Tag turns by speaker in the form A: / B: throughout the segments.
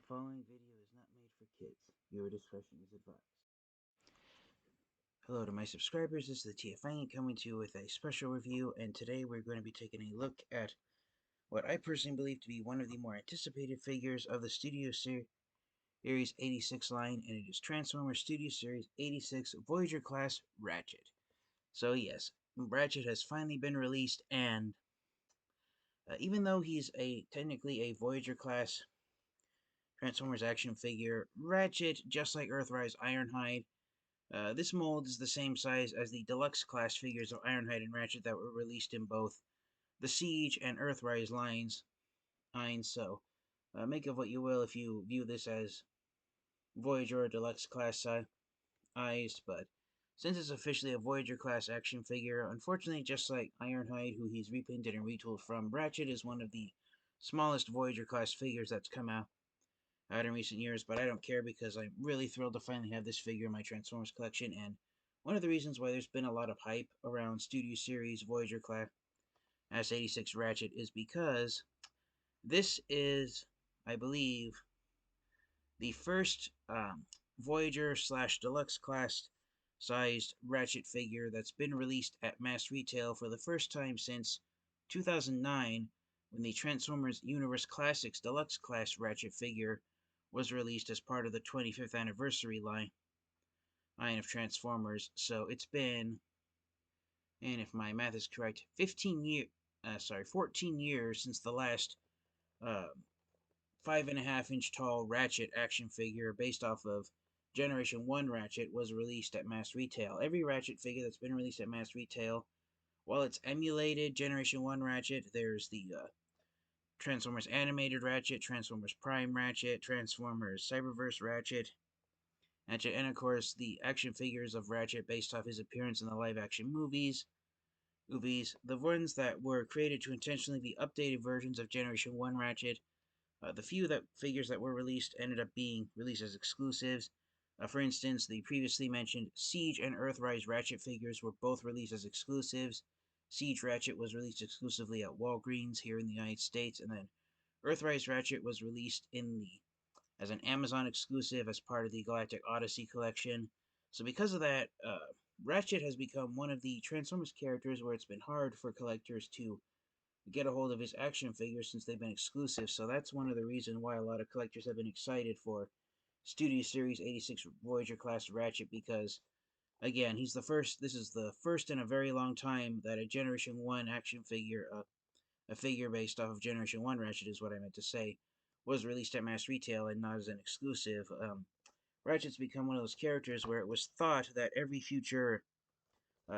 A: The following video is not made for kids. Your discretion is advised. Hello to my subscribers, this is the TFI coming to you with a special review, and today we're going to be taking a look at what I personally believe to be one of the more anticipated figures of the Studio Series 86 line, and it is Transformers Studio Series 86 Voyager Class Ratchet. So yes, Ratchet has finally been released, and even though he's technically a Voyager Class Transformers action figure, Ratchet, just like Earthrise Ironhide, this mold is the same size as the deluxe class figures of Ironhide and Ratchet that were released in both the Siege and Earthrise lines. So, make of what you will if you view this as Voyager or deluxe class size, but since it's officially a Voyager class action figure, unfortunately, just like Ironhide, who he's repainted and retooled from, Ratchet is one of the smallest Voyager class figures that's come out in recent years, but I don't care because I'm really thrilled to finally have this figure in my Transformers collection, and one of the reasons why there's been a lot of hype around Studio Series Voyager Class S86 Ratchet is because this is, I believe, the first Voyager / Deluxe class sized Ratchet figure that's been released at mass retail for the first time since 2009, when the Transformers Universe Classics Deluxe Class Ratchet figure was released as part of the 25th anniversary line of Transformers. So it's been, and if my math is correct, 14 years since the last 5.5 inch tall Ratchet action figure based off of Generation 1 Ratchet was released at mass retail. Every Ratchet figure that's been released at mass retail, while it's emulated Generation 1 Ratchet, there's the Transformers Animated Ratchet, Transformers Prime Ratchet, Transformers Cyberverse Ratchet, and of course the action figures of Ratchet based off his appearance in the live-action movies. The ones that were created to intentionally be updated versions of Generation 1 Ratchet. The few figures that were released ended up being released as exclusives. For instance, the previously mentioned Siege and Earthrise Ratchet figures were both released as exclusives. Siege Ratchet was released exclusively at Walgreens here in the United States, and then Earthrise Ratchet was released as an Amazon exclusive as part of the Galactic Odyssey collection. So because of that, Ratchet has become one of the Transformers characters where it's been hard for collectors to get a hold of his action figures since they've been exclusive. So that's one of the reasons why a lot of collectors have been excited for Studio Series 86 Voyager class Ratchet, because again, this is the first in a very long time that a Generation 1 action figure, a figure based off of Generation 1 Ratchet is what I meant to say, was released at mass retail and not as an exclusive. Ratchet's become one of those characters where it was thought that every future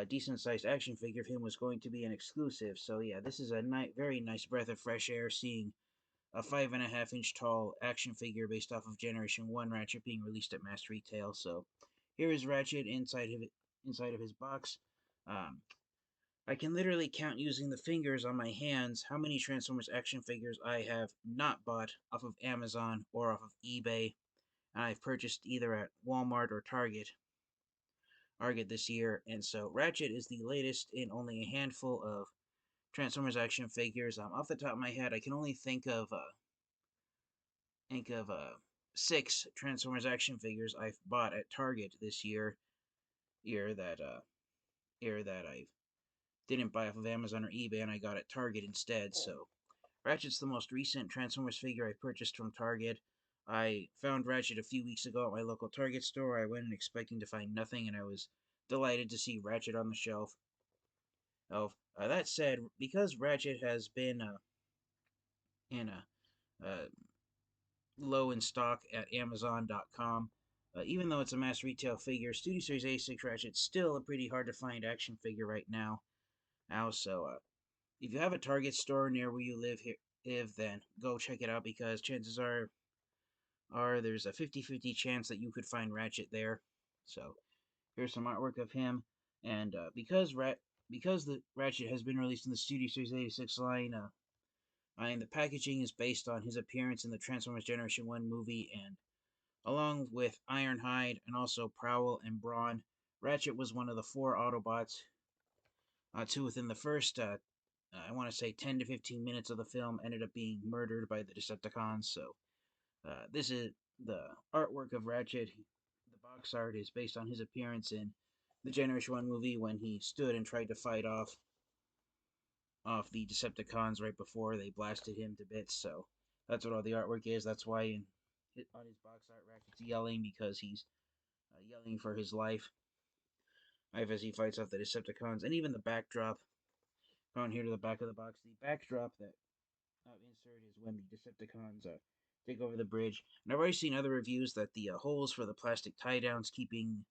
A: decent-sized action figure of him was going to be an exclusive. So yeah, this is a very nice breath of fresh air seeing a 5.5 inch tall action figure based off of Generation 1 Ratchet being released at mass retail. So here is Ratchet inside of his box. Um, I can literally count using the fingers on my hands how many Transformers action figures I have not bought off of Amazon or off of eBay, and I've purchased either at Walmart or Target this year. And so Ratchet is the latest in only a handful of Transformers action figures. Off the top of my head, I can only think of 6 Transformers action figures I've bought at Target this year that I didn't buy off of Amazon or eBay, and I got at Target instead. So Ratchet's the most recent Transformers figure I purchased from Target. I found Ratchet a few weeks ago at my local Target store. I went in expecting to find nothing, and I was delighted to see Ratchet on the shelf. That said, because Ratchet has been in low in stock at Amazon.com, even though it's a mass retail figure, Studio Series A6 Ratchet's still a pretty hard to find action figure right now. So if you have a Target store near where you live, then go check it out, because chances are there's a 50-50 chance that you could find Ratchet there. So here's some artwork of him, and because the Ratchet has been released in the Studio Series 86 line, and the packaging is based on his appearance in the Transformers Generation 1 movie, and along with Ironhide and also Prowl and Brawn, Ratchet was one of the 4 Autobots to within the first, I want to say 10 to 15 minutes of the film, ended up being murdered by the Decepticons. So This is the artwork of Ratchet. The box art is based on his appearance in the Generation 1 movie when he stood and tried to fight off the Decepticons right before they blasted him to bits. So that's what all the artwork is. That's why on his box art, Ratchet's yelling because he's yelling for his life as he fights off the Decepticons. And even the backdrop, on here to the back of the box, the backdrop that insert is when the Decepticons take over the bridge. And I've already seen other reviews that the holes for the plastic tie downs keeping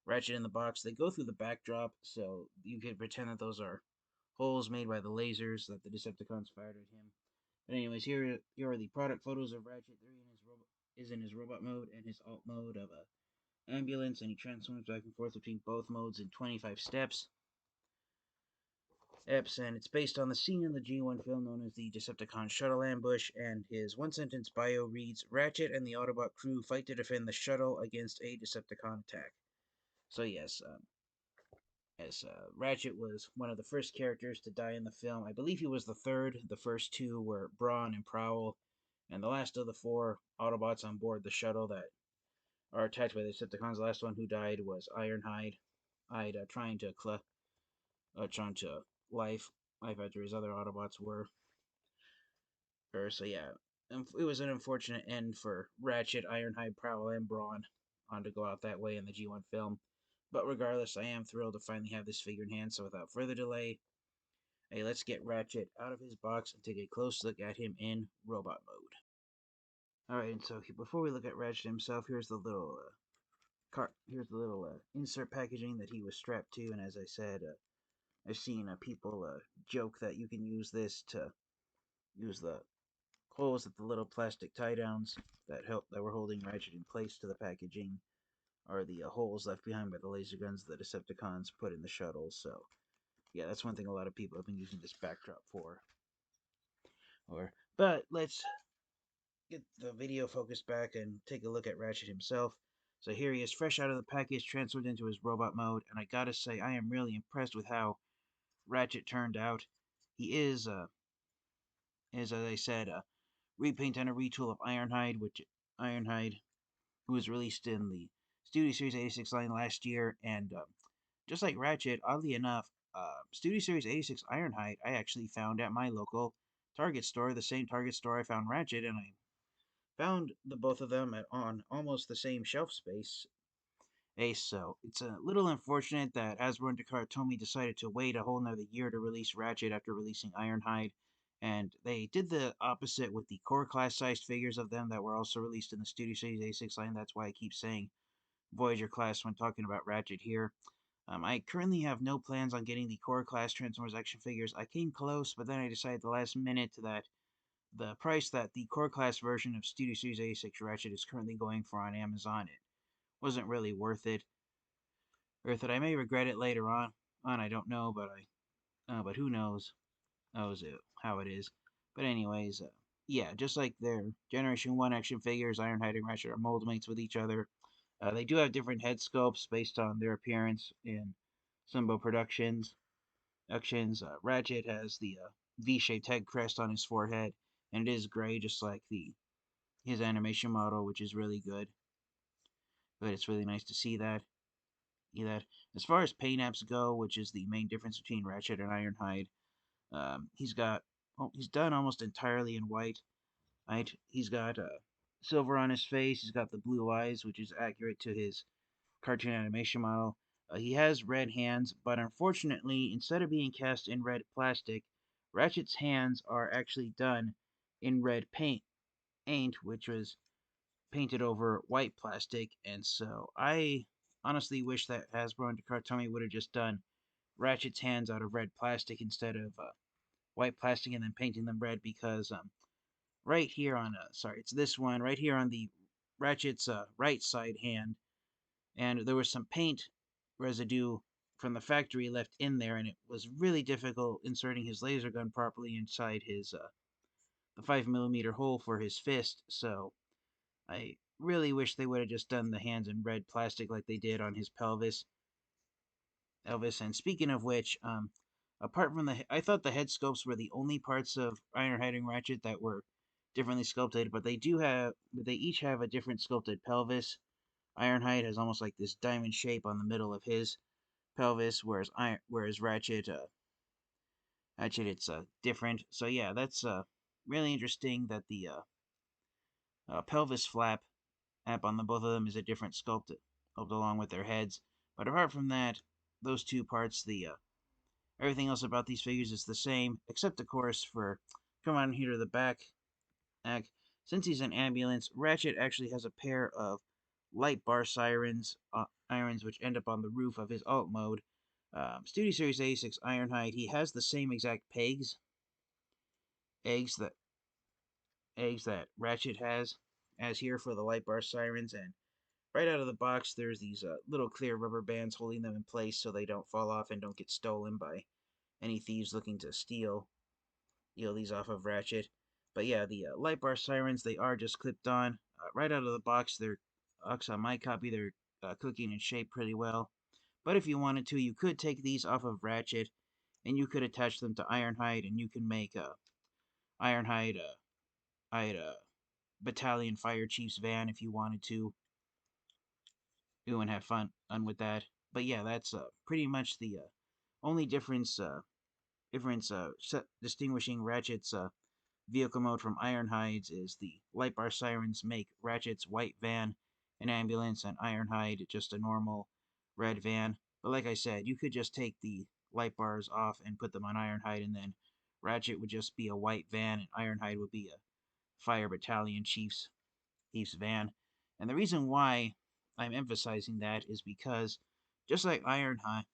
A: Ratchet in the box, they go through the backdrop, so you could pretend that those are holes made by the lasers that the Decepticons fired at him. But anyways, here are the product photos of Ratchet. There is in his robot mode and his alt mode of a ambulance, and he transforms back and forth between both modes in 25 steps. And it's based on the scene in the G1 film known as the Decepticon shuttle ambush, and his one-sentence bio reads, Ratchet and the Autobot crew fight to defend the shuttle against a Decepticon attack. So yes, Ratchet was one of the first characters to die in the film. I believe he was the third. The first two were Brawn and Prowl, and the last of the four Autobots on board the shuttle that are attacked by the Decepticons. The last one who died was Ironhide, trying to life after his other Autobots were. So yeah, it was an unfortunate end for Ratchet, Ironhide, Prowl, and Brawn on to go out that way in the G1 film. But regardless, I am thrilled to finally have this figure in hand. So without further delay, hey, let's get Ratchet out of his box and take a close look at him in robot mode. Alright, and so before we look at Ratchet himself, here's the little insert packaging that he was strapped to. And as I said, I've seen people joke that you can use this to use the holes at the little plastic tie downs that were holding Ratchet in place to the packaging are the holes left behind by the laser guns the Decepticons put in the shuttle. So yeah, that's one thing a lot of people have been using this backdrop for. But let's get the video focused back and take a look at Ratchet himself. So here he is, fresh out of the package, transferred into his robot mode, and I gotta say, I am really impressed with how Ratchet turned out. He is as I said, a repaint and a retool of Ironhide, who was released in the Studio Series 86 line last year, and just like Ratchet, oddly enough, Studio Series 86 Ironhide I actually found at my local Target store, the same Target store I found Ratchet, and I found the both of them on almost the same shelf space. So it's a little unfortunate that Hasbro and Tomy decided to wait a whole nother year to release Ratchet after releasing Ironhide, and they did the opposite with the core class sized figures of them that were also released in the Studio Series A6 line. That's why I keep saying Voyager class when talking about Ratchet here. I currently have no plans on getting the core class Transformers action figures. I came close, but then I decided the last minute that the price that the core class version of Studio Series 86 Ratchet is currently going for on Amazon, it wasn't really worth it. I may regret it later on. I don't know, but who knows? How it is. But anyways, yeah, just like their Generation 1 action figures, Ironhide and Ratchet are mold mates with each other. They do have different head sculpts based on their appearance in Sumbo Productions. Ratchet has the V-shaped head crest on his forehead, and it is gray, just like his animation model, which is really good. But it's really nice to see that. As far as paint apps go, which is the main difference between Ratchet and Ironhide, he's done almost entirely in white. Right? He's got silver on his face. He's got the blue eyes, which is accurate to his cartoon animation model. He has red hands, but unfortunately, instead of being cast in red plastic, Ratchet's hands are actually done in red paint, which was painted over white plastic. And so I honestly wish that Hasbro and Tomy would have just done Ratchet's hands out of red plastic instead of white plastic and then painting them red, because right here on it's this one right here on the Ratchet's right side hand, and there was some paint residue from the factory left in there, and it was really difficult inserting his laser gun properly inside his the 5mm hole for his fist. So I really wish they would have just done the hands in red plastic like they did on his pelvis. Elvis. And speaking of which, apart from I thought the head sculpts were the only parts of Ironhide and Ratchet that were differently sculpted, but they each have a different sculpted pelvis. Ironhide has almost like this diamond shape on the middle of his pelvis, whereas Ratchet it's different. So yeah, that's really interesting that the pelvis flap on the both of them is a different sculpt along with their heads. But apart from that, those two parts, the everything else about these figures is the same, except of course for come on here to the back. Since he's an ambulance, Ratchet actually has a pair of light bar irons which end up on the roof of his alt mode. Studio Series 86 Ironhide, he has the same exact eggs that Ratchet has as here for the light bar sirens, and right out of the box there's these little clear rubber bands holding them in place so they don't fall off and don't get stolen by any thieves looking to steal these off of Ratchet. But yeah, the light bar sirens, they are just clipped on right out of the box. They're on my copy, they're cooking in shape pretty well. But if you wanted to, you could take these off of Ratchet and you could attach them to Ironhide, and you can make a Ironhide battalion fire chief's van if you wanted to. You and have fun with that. But yeah, that's pretty much the only distinguishing Ratchet's vehicle mode from Ironhide's is the light bar sirens make Ratchet's white van an ambulance, and Ironhide just a normal red van. But like I said, you could just take the light bars off and put them on Ironhide, and then Ratchet would just be a white van, and Ironhide would be a fire battalion chief's van. And the reason why I'm emphasizing that is because just like Ironhide,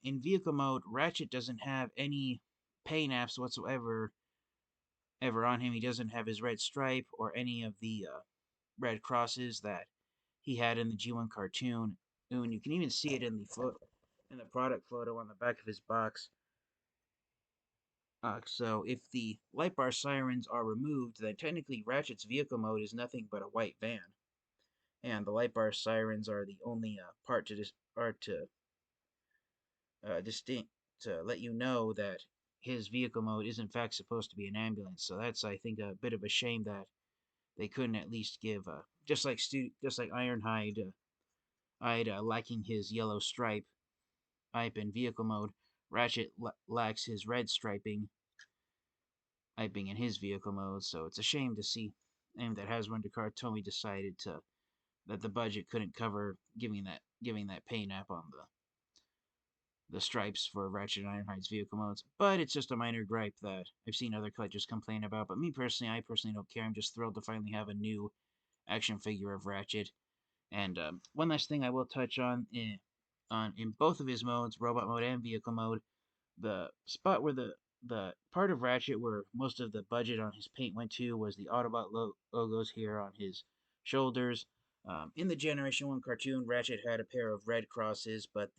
A: in vehicle mode, Ratchet doesn't have any paint apps whatsoever ever on him. He doesn't have his red stripe or any of the red crosses that he had in the G1 cartoon. And you can even see it in the product photo on the back of his box. So if the light bar sirens are removed, then technically Ratchet's vehicle mode is nothing but a white van, and the light bar sirens are the only part to distinct to let you know that his vehicle mode is in fact supposed to be an ambulance. So that's, I think, a bit of a shame that they couldn't at least give just like Ironhide, lacking his yellow stripe in vehicle mode. Ratchet lacks his red striping in his vehicle mode. So it's a shame to see, and that Hasbro and Tomy decided that the budget couldn't cover giving that paint app on the stripes for Ratchet and Ironhide's vehicle modes. But it's just a minor gripe that I've seen other collectors complain about. But me personally, I personally don't care. I'm just thrilled to finally have a new action figure of Ratchet. And one last thing I will touch on in both of his modes, robot mode and vehicle mode, the spot where the part of Ratchet where most of the budget on his paint went to was the Autobot logos here on his shoulders. In the Generation 1 cartoon, Ratchet had a pair of red crosses, but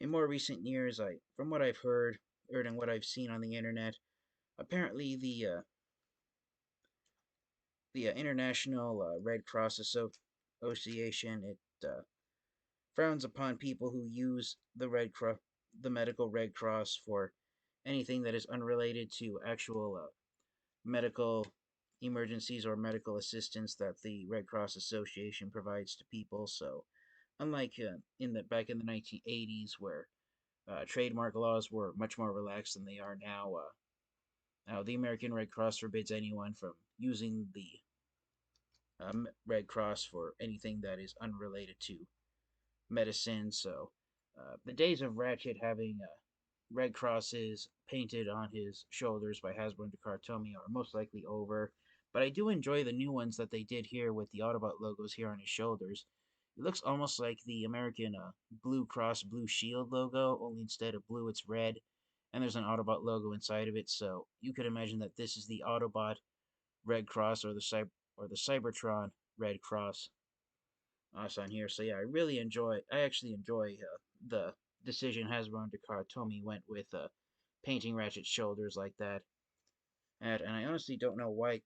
A: in more recent years, from what I've heard and what I've seen on the internet, apparently the International Red Cross Association, it frowns upon people who use the medical Red Cross for anything that is unrelated to actual medical emergencies or medical assistance that the Red Cross Association provides to people. So, unlike back in the 1980s, where trademark laws were much more relaxed than they are now, now the American Red Cross forbids anyone from using the Red Cross for anything that is unrelated to medicine. So, the days of Ratchet having red crosses painted on his shoulders by Hasbro and Tomy are most likely over. But I do enjoy the new ones that they did here with the Autobot logos here on his shoulders. It looks almost like the American Blue Cross Blue Shield logo, only instead of blue, it's red. And there's an Autobot logo inside of it, so you could imagine that this is the Autobot Red Cross or the Cybertron Red Cross us on here. So yeah, I actually enjoy the decision Hasbro and Tomy went with painting Ratchet's shoulders like that. And I honestly don't know why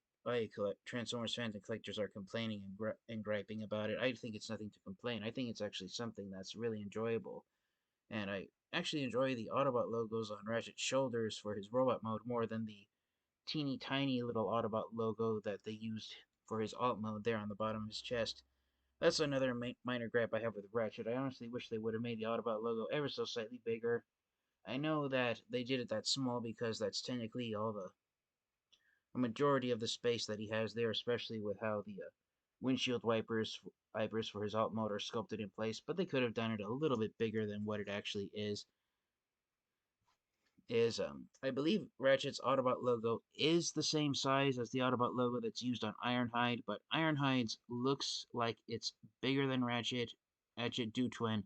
A: Transformers fans and collectors are complaining and griping about it. I think it's nothing to complain. I think it's actually something that's really enjoyable. And I actually enjoy the Autobot logos on Ratchet's shoulders for his robot mode more than the teeny tiny little Autobot logo that they used for his alt mode there on the bottom of his chest. That's another minor gripe I have with Ratchet. I honestly wish they would have made the Autobot logo ever so slightly bigger. I know that they did it that small because that's technically all a majority of the space that he has there, especially with how the windshield wipers for his alt mode are sculpted in place. But they could have done it a little bit bigger than what it actually is. I believe Ratchet's Autobot logo is the same size as the Autobot logo that's used on Ironhide, but Ironhide's looks like it's bigger than Ratchet due to an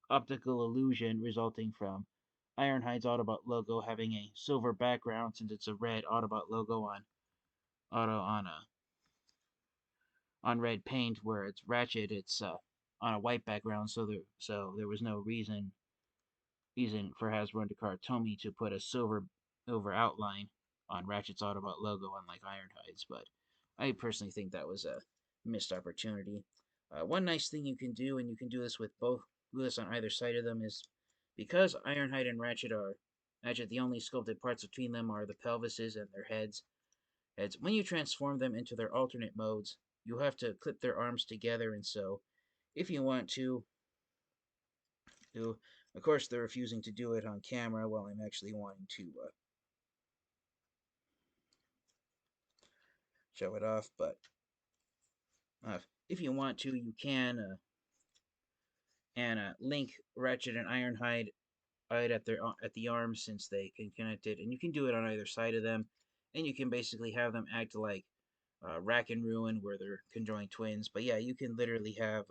A: optical illusion resulting from Ironhide's Autobot logo having a silver background since it's a red Autobot logo auto on red paint, where it's Ratchet it's on a white background, so there was no reason for Hasbro and Takara Tomy to put a silver over outline on Ratchet's Autobot logo, unlike Ironhide's, but I personally think that was a missed opportunity. One nice thing you can do, and you can do this with both, do this on either side of them, is because Ironhide and Ratchet, the only sculpted parts between them are the pelvises and their heads. When you transform them into their alternate modes, you have to clip their arms together, and so if you want to, do. Of course, they're refusing to do it on camera while I'm actually wanting to show it off. But if you want to, you can and link Ratchet and Ironhide right at the arms since they can connect it, and you can do it on either side of them, and you can basically have them act like Rack and Ruin, where they're conjoined twins. But yeah, you can literally have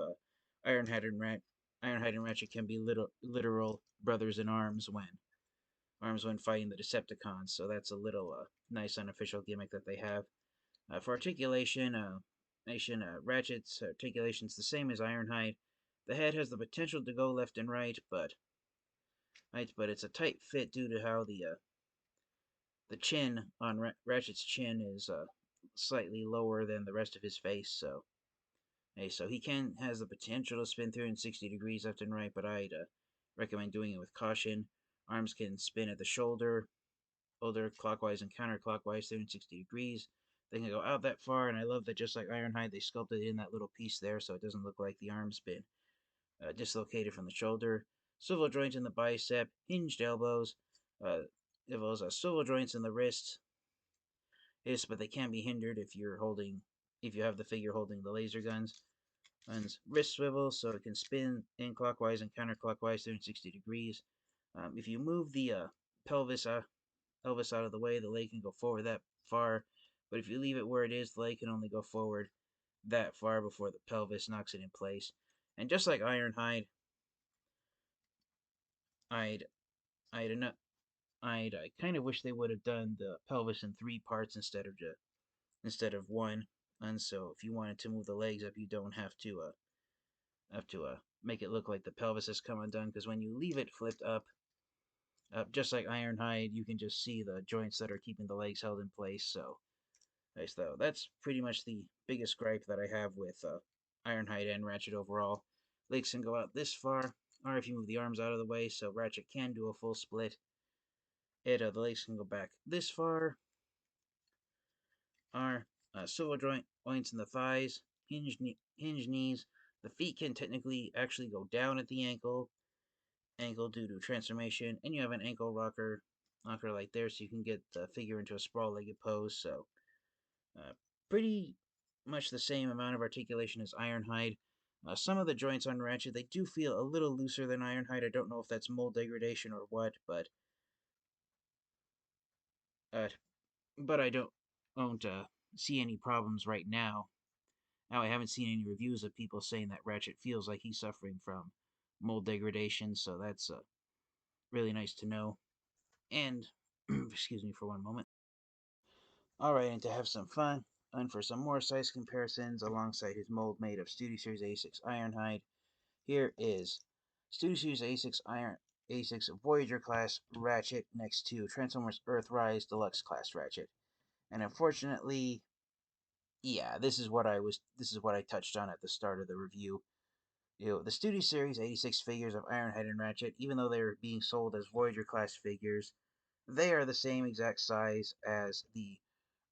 A: Ironhide and Ironhide and Ratchet can be literal brothers in arms when fighting the Decepticons. So that's a little nice unofficial gimmick that they have. For articulation, Ratchet's articulation's the same as Ironhide. The head has the potential to go left and right, but it's a tight fit due to how the chin on Ratchet's chin is slightly lower than the rest of his face. So he has the potential to spin 360 degrees left and right, but I'd recommend doing it with caution. Arms can spin at the shoulder clockwise and counterclockwise 360 degrees. They can go out that far, and I love that just like Ironhide, they sculpted in that little piece there so it doesn't look like the arm's been dislocated from the shoulder. Swivel joints in the bicep, hinged elbows, swivel joints in the wrists. Yes, but they can be hindered if you have the figure holding the laser guns. Wrist swivel so it can spin in clockwise and counterclockwise 360 degrees. If you move the pelvis Elvis out of the way, the leg can go forward that far. But if you leave it where it is, the leg can only go forward that far before the pelvis knocks it in place. And just like Ironhide, I'd I'd I kind of wish they would have done the pelvis in three parts instead of one. And so if you wanted to move the legs up, you don't have to make it look like the pelvis has come undone. Because when you leave it flipped just like Ironhide, you can just see the joints that are keeping the legs held in place. So nice though. That's pretty much the biggest gripe that I have with Ironhide and Ratchet overall. Legs can go out this far, or if you move the arms out of the way, so Ratchet can do a full split. The legs can go back this far, or swivel joints in the thighs, hinge knees. The feet can technically actually go down at the ankle due to transformation, and you have an ankle rocker like there, so you can get the figure into a sprawl-legged pose. So uh, pretty much the same amount of articulation as Ironhide. Some of the joints on Ratchet, they do feel a little looser than Ironhide. I don't know if that's mold degradation or what, uh, but I don't see any problems right now. Now I haven't seen any reviews of people saying that Ratchet feels like he's suffering from mold degradation, so that's really nice to know. And excuse me for one moment. Alright, and to have some fun, and for some more size comparisons alongside his mold made of Studio Series A6 Ironhide, here is Studio Series A6 Voyager class Ratchet next to Transformers Earthrise Deluxe class Ratchet. And unfortunately, yeah, this is what I touched on at the start of the review. The Studio Series 86 figures of Ironhide and Ratchet, even though they're being sold as Voyager class figures, they are the same exact size as the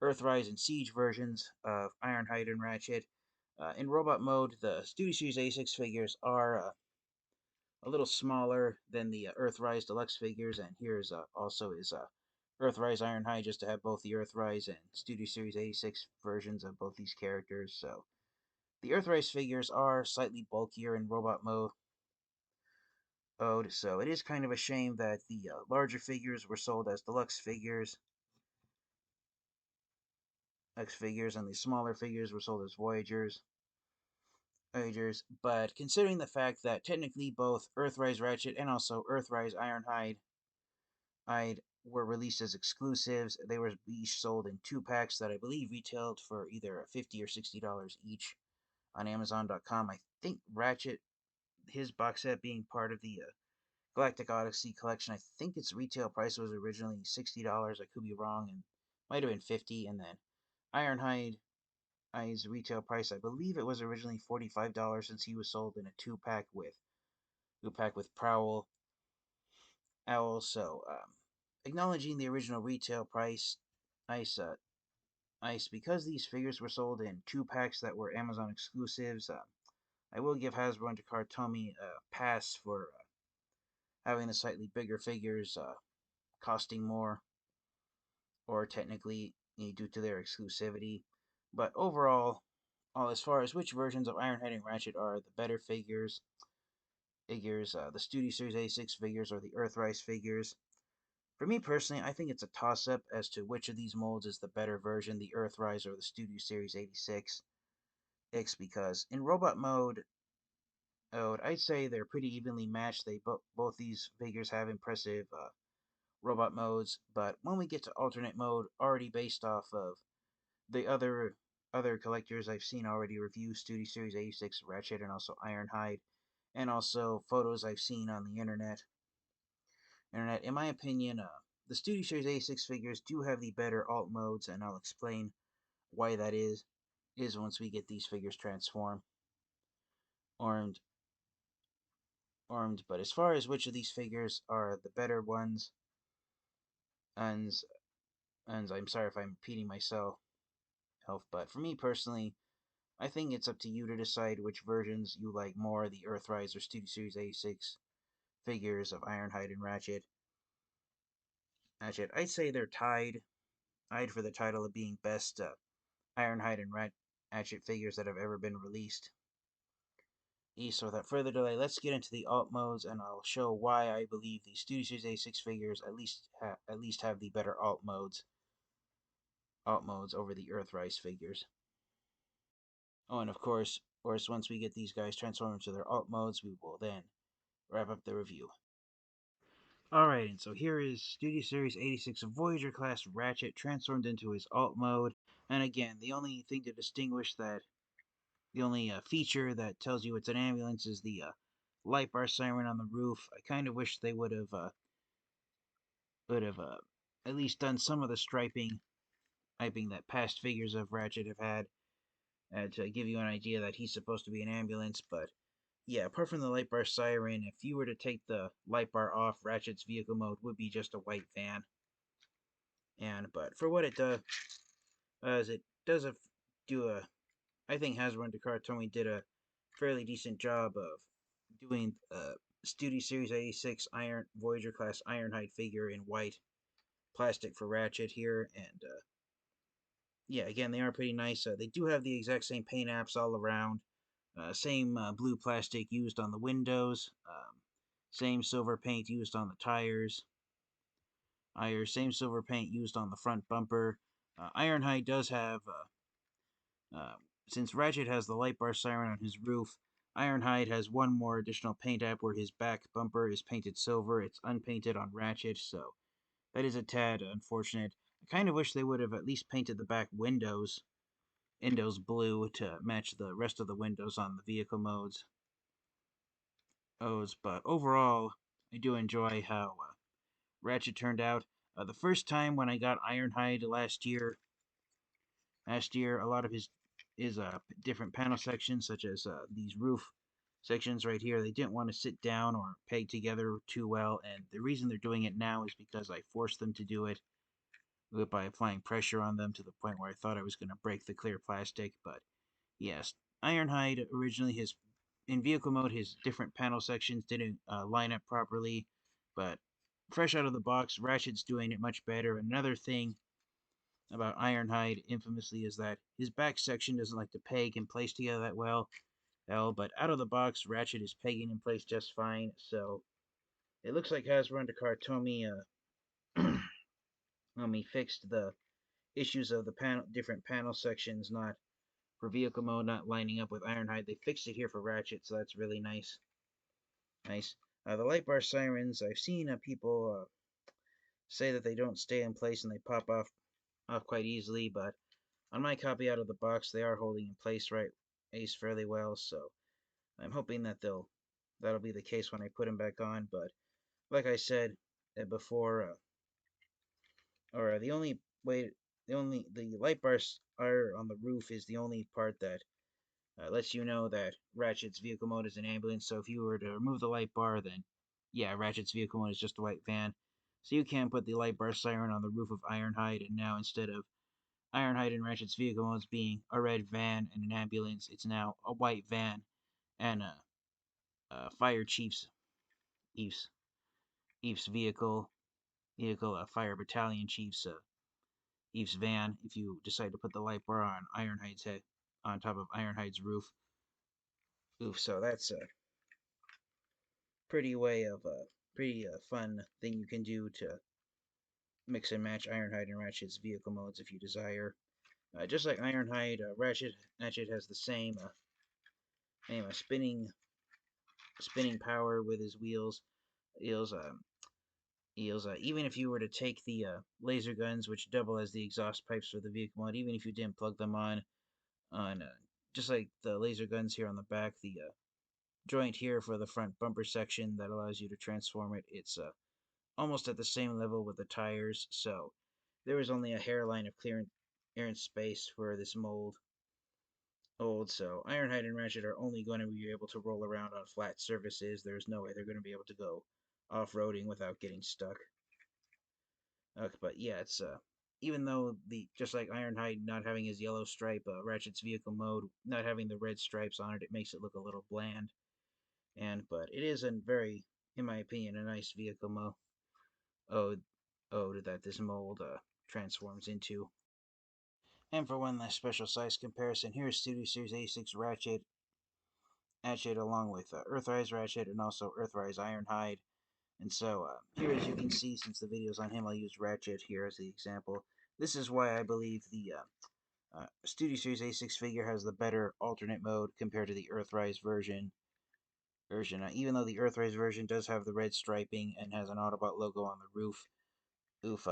A: Earthrise and Siege versions of Ironhide and Ratchet. In robot mode, the Studio Series 86 figures are a little smaller than the Earthrise Deluxe figures, and here's also is Earthrise Ironhide, just to have both the Earthrise and Studio Series 86 versions of both these characters. So the Earthrise figures are slightly bulkier in robot mode, so it is kind of a shame that the larger figures were sold as deluxe figures, X figures, and the smaller figures were sold as Voyagers. But considering the fact that technically both Earthrise Ratchet and also Earthrise Ironhide were released as exclusives, they were each sold in 2-packs that I believe retailed for either $50 or $60 each on Amazon.com. I think Ratchet, his box set being part of the Galactic Odyssey collection, I think its retail price was originally $60. I could be wrong, and might have been 50. And then Ironhide's retail price, I believe it was originally $45 since he was sold in a two-pack with Prowl, Owl. So acknowledging the original retail price, Ice, because these figures were sold in 2-packs that were Amazon exclusives. I will give Hasbro and Takara Tomy a pass for having the slightly bigger figures costing more, or technically due to their exclusivity. But overall, as far as which versions of Ironhide and Ratchet are the better the Studio Series 86 figures or the Earthrise figures. For me personally, I think it's a toss-up as to which of these molds is the better version, the Earthrise or the Studio Series 86. Because in robot mode, I'd say they're pretty evenly matched. Both these figures have impressive robot modes, but when we get to alternate mode, already based off of the other collectors I've seen already review Studio Series 86 Ratchet and also Ironhide, and also photos I've seen on the internet. In my opinion, the Studio Series 86 figures do have the better alt modes, and I'll explain why that is once we get these figures transformed, armed, armed. But as far as which of these figures are the better ones, and I'm sorry if I'm repeating myself, but for me personally, I think it's up to you to decide which versions you like more, the Earthrise or Studio Series 86 figures of Ironhide and Ratchet. I'd say they're tied for the title of being best Ironhide and Ratchet figures that have ever been released. So without further delay, let's get into the alt modes, and I'll show why I believe the Studio Series 86 figures at least have the better alt modes over the Earthrise figures. Oh, and of course, once we get these guys transformed into their alt modes, we will then wrap up the review. Alright, and so here is Studio Series 86 Voyager class Ratchet transformed into his alt mode. And again, the only thing to distinguish that, the only feature that tells you it's an ambulance is the light bar siren on the roof. I kind of wish they would have at least done some of the striping that past figures of Ratchet have had to give you an idea that he's supposed to be an ambulance. But yeah, apart from the light bar siren, if you were to take the light bar off, Ratchet's vehicle mode would be just a white van. But for what it does, it does I think Hasbro and Takara Tomy did a fairly decent job of doing Studio Series 86 Voyager class Ironhide figure in white plastic for Ratchet here, and yeah, again, they are pretty nice. They do have the exact same paint apps all around. Same blue plastic used on the windows. Same silver paint used on the tires. Same silver paint used on the front bumper. Ironhide does have, since Ratchet has the light bar siren on his roof, Ironhide has one more additional paint app where his back bumper is painted silver. It's unpainted on Ratchet, so that is a tad unfortunate. I kind of wish they would have at least painted the back windows blue to match the rest of the windows on the vehicle modes. But overall, I do enjoy how Ratchet turned out. The first time when I got Ironhide last year, a lot of his different panel sections, such as these roof sections right here, they didn't want to sit down or peg together too well, and the reason they're doing it now is because I forced them to do it. by applying pressure on them to the point where I thought I was going to break the clear plastic. But yes, Ironhide originally, his in vehicle mode, his different panel sections didn't line up properly, but fresh out of the box, Ratchet's doing it much better. Another thing about Ironhide, infamously, is that his back section doesn't like to peg and place together that well. But out of the box, Ratchet is pegging in place just fine. So it looks like Hasbro and Tomy fixed the issues of the different panel sections, not for vehicle mode, not lining up with Ironhide. They fixed it here for Ratchet, so that's really nice. Nice. The light bar sirens, I've seen people say that they don't stay in place and they pop off quite easily, but on my copy out of the box, they are holding in place fairly well. So I'm hoping that that'll be the case when I put them back on. But like I said before, the only way, the light bars are on the roof is the only part that lets you know that Ratchet's vehicle mode is an ambulance. So if you were to remove the light bar, then yeah, Ratchet's vehicle mode is just a white van. So you can put the light bar siren on the roof of Ironhide, and now instead of Ironhide and Ratchet's vehicle modes being a red van and an ambulance, it's now a white van and a fire chief's Eve's fire battalion chief's van. If you decide to put the light bar on Ironhide's head on top of Ironhide's roof. Oof, so that's a pretty fun thing you can do to mix and match Ironhide and Ratchet's vehicle modes if you desire. Just like Ironhide, Ratchet has the same spinning power with his wheels. Even if you were to take the laser guns, which double as the exhaust pipes for the vehicle mode, even if you didn't plug them on just like the laser guns here on the back, the joint here for the front bumper section that allows you to transform it, it's almost at the same level with the tires. So there is only a hairline of clearance space for this mold. So Ironhide and Ratchet are only going to be able to roll around on flat surfaces. There's no way they're going to be able to go off-roading without getting stuck. But yeah, it's even though just like Ironhide not having his yellow stripe, Ratchet's vehicle mode not having the red stripes on it, it makes it look a little bland. But it is in my opinion, a nice vehicle ode that this mold transforms into. And for one last special size comparison, here's Studio Series 86 Ratchet along with Earthrise Ratchet and also Earthrise Ironhide. And so here, as you can see, since the video's on him, I'll use Ratchet here as the example. This is why I believe the Studio Series A6 figure has the better alternate mode compared to the Earthrise version. Even though the Earthrise version does have the red striping and has an Autobot logo on the roof. Oof.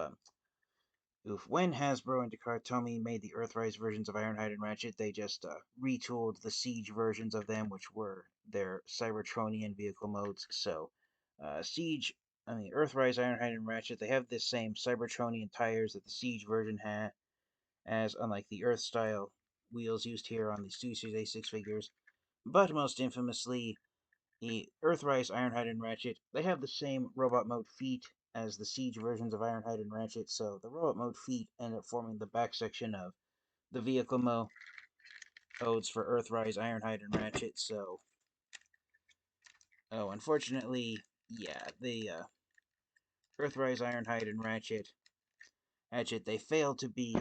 A: When Hasbro and Tomy made the Earthrise versions of Ironhide and Ratchet, they just retooled the Siege versions of them, which were their Cybertronian vehicle modes. So, Earthrise, Ironhide, and Ratchet, they have the same Cybertronian tires that the Siege version has, unlike the Earth-style wheels used here on the Studio Series A6 figures. But most infamously, the Earthrise, Ironhide, and Ratchet, they have the same robot mode feet as the Siege versions of Ironhide and Ratchet, so the robot mode feet end up forming the back section of the vehicle modes for Earthrise, Ironhide, and Ratchet. So, unfortunately, yeah, the Earthrise, Ironhide, and Ratchet, they fail to be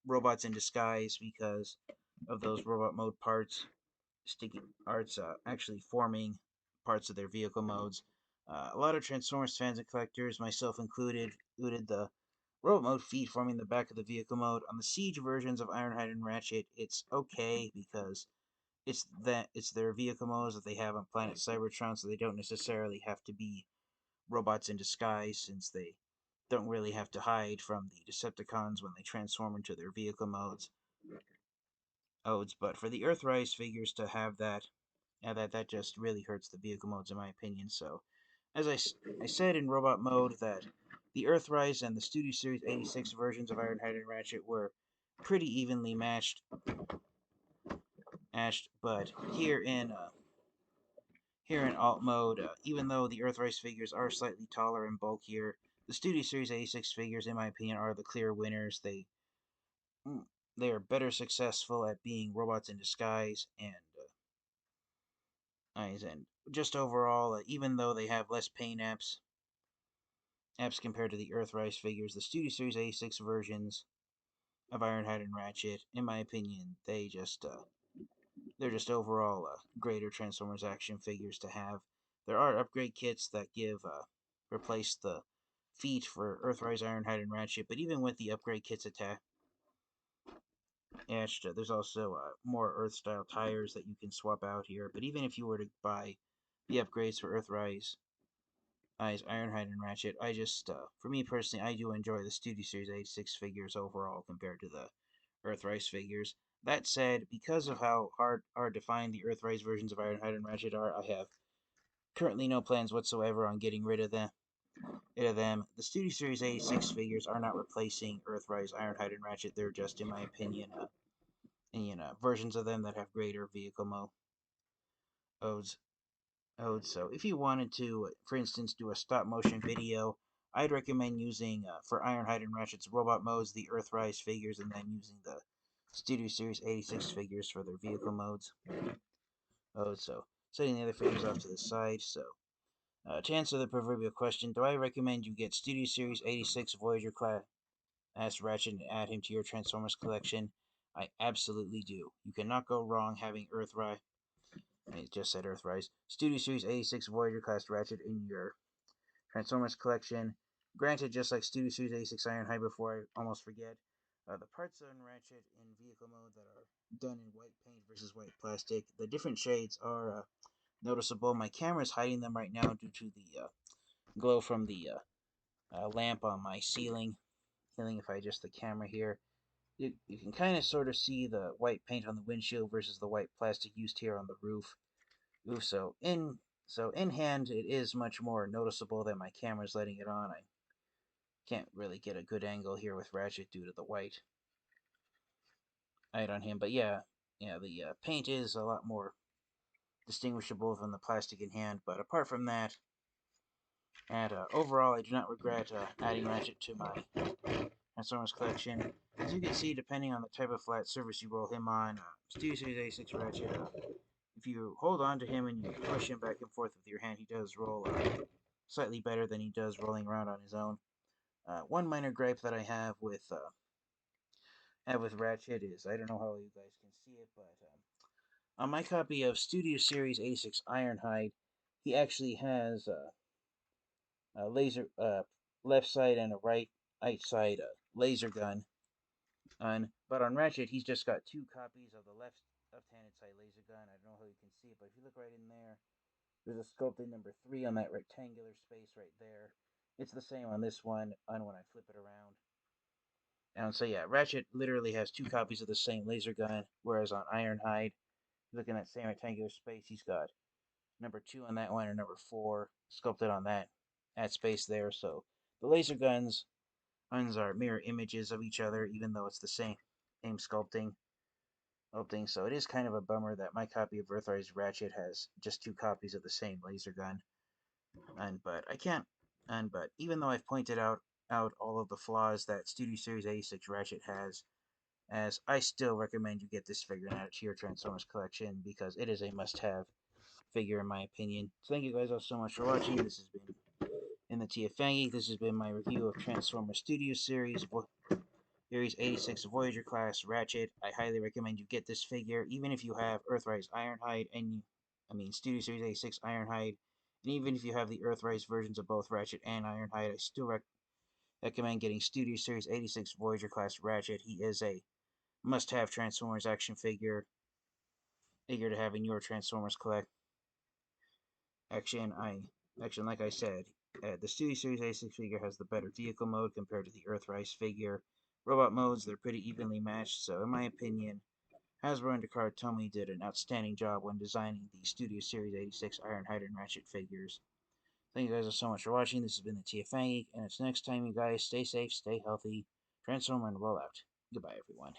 A: robots in disguise because of those robot mode parts, sticky parts, actually forming parts of their vehicle modes. A lot of Transformers fans and collectors, myself included the robot mode feet forming the back of the vehicle mode. On the Siege versions of Ironhide and Ratchet, it's okay because it's their vehicle modes that they have on planet Cybertron, so they don't necessarily have to be robots in disguise since they don't really have to hide from the Decepticons when they transform into their vehicle modes. But for the Earthrise figures to have that, that just really hurts the vehicle modes in my opinion. So, as I said in robot mode that the Earthrise and the Studio Series 86 versions of Ironhide and Ratchet were pretty evenly matched, but here in alt mode, even though the Earthrise figures are slightly taller and bulkier, the Studio Series 86 figures, in my opinion, are the clear winners. Mm, they are better successful at being robots in disguise, and just overall, even though they have less paint apps compared to the Earthrise figures, the Studio Series 86 versions of Ironhide and Ratchet, in my opinion, they're just overall greater Transformers action figures to have. There are upgrade kits that replace the feet for Earthrise, Ironhide, and Ratchet, but even with the upgrade kits attached, there's also more Earth-style tires that you can swap out here. But even if you were to buy the upgrades for Earthrise, Ironhide, and Ratchet, for me personally, I do enjoy the Studio Series 86 figures overall compared to the Earthrise figures. That said, because of how hard to find the Earthrise versions of Ironhide and Ratchet are, I have currently no plans whatsoever on getting rid of them. The Studio Series 86 figures are not replacing Earthrise, Ironhide, and Ratchet. They're just, in my opinion, versions of them that have greater vehicle modes. So if you wanted to, for instance, do a stop motion video, I'd recommend using, for Ironhide and Ratchet's robot modes, the Earthrise figures, and then using the Studio Series 86 figures for their vehicle modes. So setting the other figures off to the side. So to answer the proverbial question, do I recommend you get Studio Series 86 Voyager class Ratchet and add him to your Transformers collection? I absolutely do. You cannot go wrong having Earthrise. I just said Earthrise. Studio Series 86 Voyager class Ratchet in your Transformers collection. Granted, just like Studio Series 86 Ironhide, before I almost forget, the parts on Ratchet in vehicle mode that are done in white paint versus white plastic, the different shades are noticeable. My camera is hiding them right now due to the glow from the lamp on my ceiling. If I adjust the camera here, you can kind of sort of see the white paint on the windshield versus the white plastic used here on the roof. Ooh, so in hand, it is much more noticeable that my camera's letting it on. I can't really get a good angle here with Ratchet due to the white light on him. But yeah, the paint is a lot more distinguishable from the plastic in hand. But apart from that, and overall, I do not regret adding Ratchet to my Transformers collection. As you can see, depending on the type of flat surface you roll him on, Studio Series 86 Ratchet, if you hold on to him and you push him back and forth with your hand, he does roll slightly better than he does rolling around on his own. One minor gripe that I have with Ratchet is, I don't know how you guys can see it, but on my copy of Studio Series 86 Ironhide, he actually has a laser left side and a right side laser gun. But on Ratchet, he's just got two copies of the left-handed side laser gun. I don't know how you can see it, but if you look right in there, there's a sculpted number 3 on that rectangular space right there. It's the same on this one, and when I flip it around. And so yeah, Ratchet literally has two copies of the same laser gun, whereas on Ironhide, look in that same rectangular space, he's got number 2 on that one, or number 4 sculpted on that space there. So the laser guns are mirror images of each other, even though it's the same sculpting. So it is kind of a bummer that my copy of Earthrise Ratchet has just two copies of the same laser gun. But even though I've pointed out all of the flaws that Studio Series 86 Ratchet has, as I still recommend you get this figure and add it to your Transformers collection because it is a must-have figure in my opinion. So thank you guys all so much for watching. This has been in the TFangy. This has been my review of Transformers Studio Series 86 Voyager class Ratchet. I highly recommend you get this figure, even if you have Earthrise Ironhide Studio Series 86 Ironhide, and even if you have the Earthrise versions of both Ratchet and Ironhide, I still recommend getting Studio Series 86 Voyager class Ratchet. He is a must-have Transformers action figure to have in your Transformers collection. Like I said, the Studio Series 86 figure has the better vehicle mode compared to the Earthrise figure. Robot modes, they're pretty evenly matched, so in my opinion, Hasbro and Takara Tomy did an outstanding job when designing the Studio Series 86 Ironhide and Ratchet figures. Thank you guys so much for watching. This has been the TFangy, and until next time, you guys, stay safe, stay healthy, transform, and roll out. Goodbye, everyone.